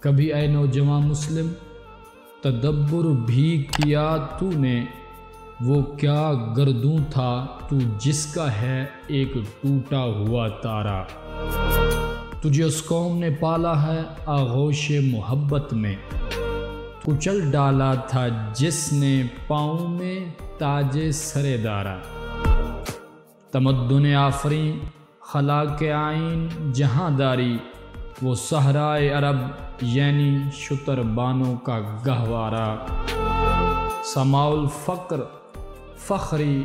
کبھی اے نوجوان مسلم تدبر بھی کیا تو نے، وہ کیا گردوں تھا تو جس کا ہے ایک ٹوٹا ہوا تارا۔ تجھے اس قوم نے پالا ہے آغوش محبت میں، کچل ڈالا تھا جس نے پاؤں میں تاج سر دارا۔ تمدن آفریں خلاق آئین جہاں داری، وہ صحرائے عرب یعنی شتر بانوں کا گہوارہ۔ سماع الفقر فخری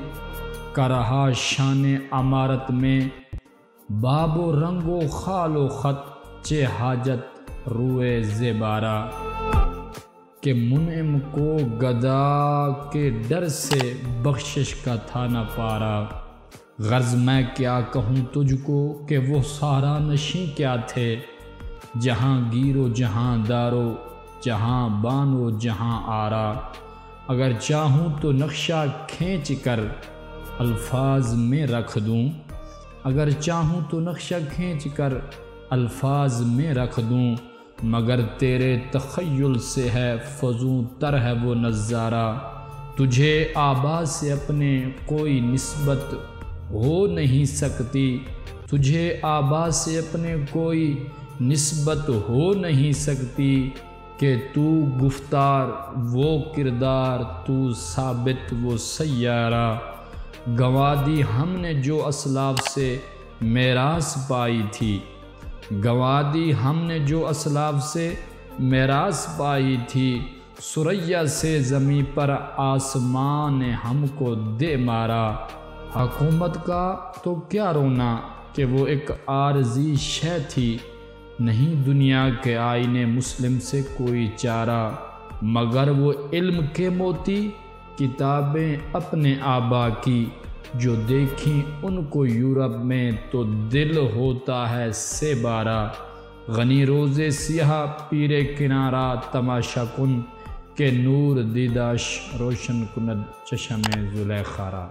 کا رہا شان عمارت میں، باب و رنگ و خال و خط چہ حاجت روئے زیبارہ۔ کہ منعم کو گدا کے ڈر سے بخشش کا تھا نہ پارا، غرض میں کیا کہوں تجھ کو کہ وہ سارا نشیں کیا تھے، جہاں گیر و جہاں دارو جہاں بان و جہاں آرا۔ اگر چاہوں تو نقشہ کھینچ کر الفاظ میں رکھ دوں، اگر چاہوں تو نقشہ کھینچ کر الفاظ میں رکھ دوں، مگر تیرے تخیل سے ہے فزوں تر ہے وہ نظارہ۔ تجھے آبا سے اپنے کوئی نسبت ہو نہیں سکتی، تجھے آبا سے اپنے کوئی نسبت ہو نہیں سکتی، کہ تو گفتار وہ کردار تو ثابت وہ سیارہ۔ گنوا دی ہم نے جو اسلاف سے میراث پائی تھی، گنوا دی ہم نے جو اسلاف سے میراث پائی تھی، ثریا سے زمیں پر آسمان نے ہم کو دے مارا۔ حکومت کا تو کیا رونا کہ وہ ایک عارضی شے تھی، نہیں دنیا کے آئین مسلم سے کوئی چارہ، مگر وہ علم کے موتی کتابیں اپنے آبا کی، جو دیکھیں ان کو یورپ میں تو دل ہوتا ہے سے بارہ۔ غنی روز سیاہ پیر کنارہ تماشا کن، کہ نور دیداش روشن کند چشم زلیخا را۔